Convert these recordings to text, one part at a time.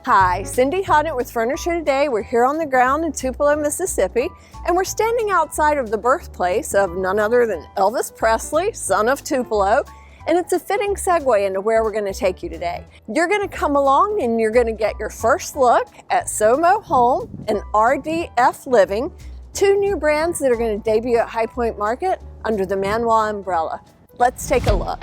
Hi, Cindy Hodnett with Furniture Today. We're here on the ground in Tupelo, Mississippi, and we're standing outside of the birthplace of none other than Elvis Presley, son of Tupelo, and it's a fitting segue into where we're going to take you today. You're going to come along and you're going to get your first look at SoMo Home and RDF Living, two new brands that are going to debut at High Point Market under the Manwah umbrella. Let's take a look.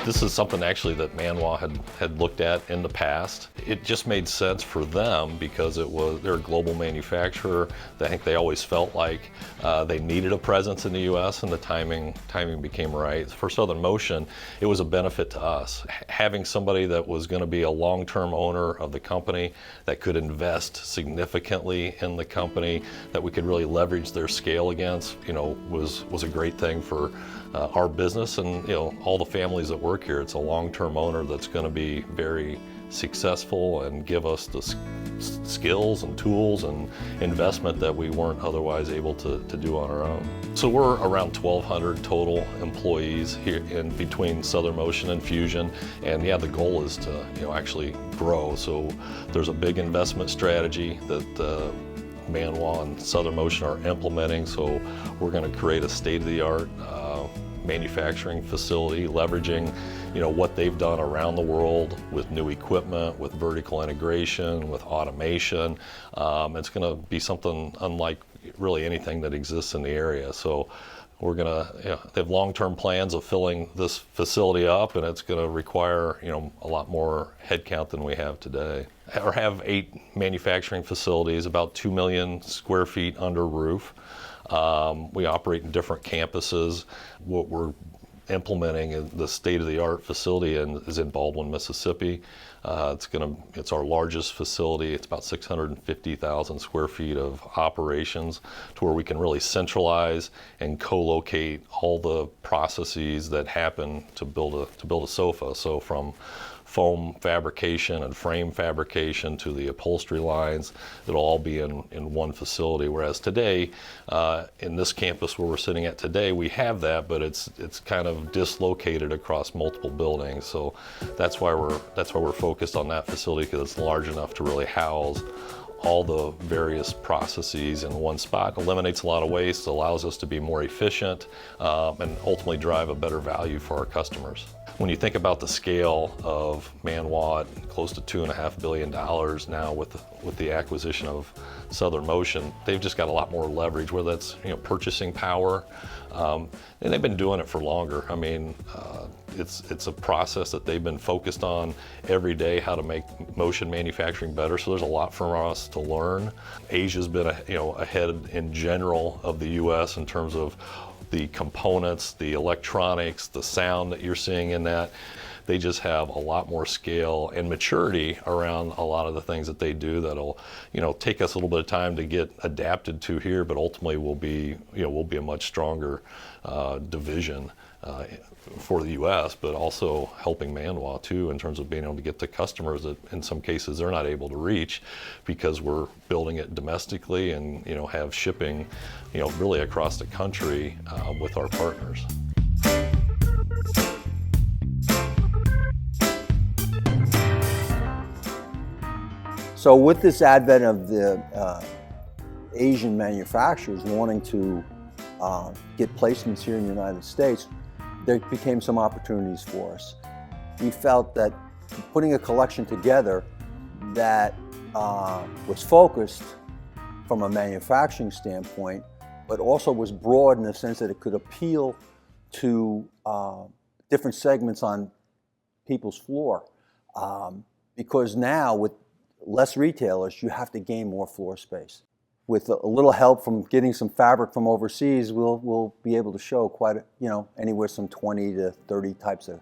This is something actually that Manwah had looked at in the past. It just made sense for them because they're a global manufacturer. I think they always felt like they needed a presence in the U.S. and the timing became right. For Southern Motion, it was a benefit to us. Having somebody that was going to be a long-term owner of the company, that could invest significantly in the company, that we could really leverage their scale against, was a great thing for our business and all the families that work here. It's a long-term owner that's going to be very successful and give us the skills and tools and investment that we weren't otherwise able to do on our own. So we're around 1,200 total employees here in between Southern Motion and Fusion, and the goal is to actually grow. So there's a big investment strategy that Manwah and Southern Motion are implementing. So we're going to create a state-of-the-art manufacturing facility, leveraging what they've done around the world with new equipment, with vertical integration, with automation. It's going to be something unlike really anything that exists in the area. So we're going to they have long-term plans of filling this facility up, and it's going to require a lot more headcount than we have today. Or have 8 manufacturing facilities, about 2 million square feet under roof. We operate in different campuses. What we're implementing in the state-of-the-art facility is in Baldwin, Mississippi. It's our largest facility. It's about 650,000 square feet of operations, to where we can really centralize and co-locate all the processes that happen to build a sofa. So from foam fabrication and frame fabrication to the upholstery lines, it'll all be in one facility. Whereas today, in this campus where we're sitting at today, we have that, but it's kind of dislocated across multiple buildings. So that's why we're focused on that facility, because it's large enough to really house all the various processes in one spot. It eliminates a lot of waste, allows us to be more efficient, and ultimately drive a better value for our customers. When you think about the scale of Manwah, close to $2.5 billion now with the acquisition of Southern Motion, they've just got a lot more leverage, whether that's purchasing power, and they've been doing it for longer. I mean, it's a process that they've been focused on every day, how to make motion manufacturing better. So there's a lot for us to learn. Asia's been ahead in general of the U.S. in terms of the components, the electronics, the sound that you're seeing in that. They just have a lot more scale and maturity around a lot of the things that they do that'll take us a little bit of time to get adapted to here, but ultimately we'll be a much stronger division for the U.S., but also helping Manwah too in terms of being able to get to customers that in some cases they're not able to reach, because we're building it domestically and have shipping really across the country with our partners. So with this advent of the Asian manufacturers wanting to get placements here in the United States, there became some opportunities for us. We felt that putting a collection together that was focused from a manufacturing standpoint, but also was broad in the sense that it could appeal to different segments on people's floor. Because now with less retailers, you have to gain more floor space. With a little help from getting some fabric from overseas, we'll be able to show quite anywhere from 20 to 30 types of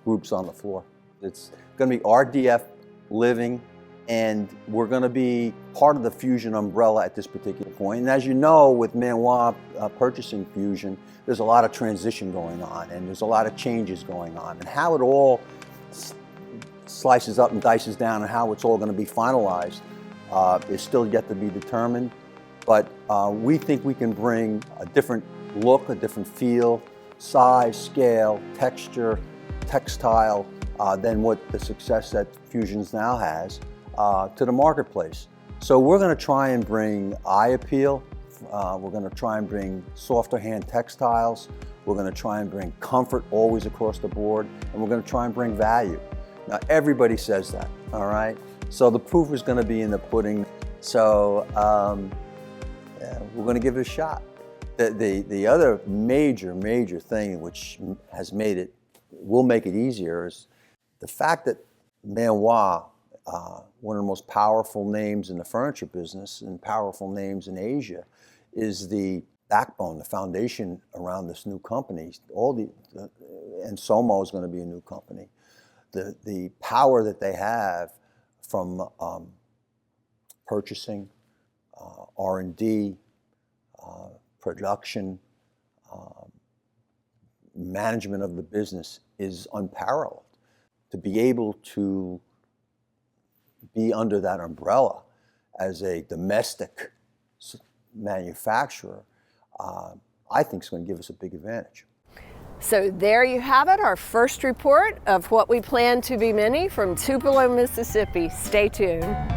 groups on the floor. It's going to be RDF Living, and we're going to be part of the Fusion umbrella at this particular point. And as you know, with Manwah purchasing Fusion, there's a lot of transition going on, and there's a lot of changes going on, and how it all slices up and dices down and how it's all going to be finalized is still yet to be determined. But we think we can bring a different look, a different feel, size, scale, texture, textile than what the success that Fusions now has to the marketplace. So we're going to try and bring eye appeal. We're going to try and bring softer hand textiles. We're going to try and bring comfort always across the board, and we're going to try and bring value. Now everybody says that, all right? So the proof is going to be in the pudding. So yeah, we're going to give it a shot. The other major thing which has made it, will make it easier, is the fact that Manwah, one of the most powerful names in the furniture business and powerful names in Asia, is the backbone, the foundation around this new company. And SoMo is going to be a new company. The power that they have from purchasing, R&D, production, management of the business is unparalleled. To be able to be under that umbrella as a domestic manufacturer, I think is going to give us a big advantage. So there you have it, our first report of what we plan to be many from Tupelo, Mississippi. Stay tuned.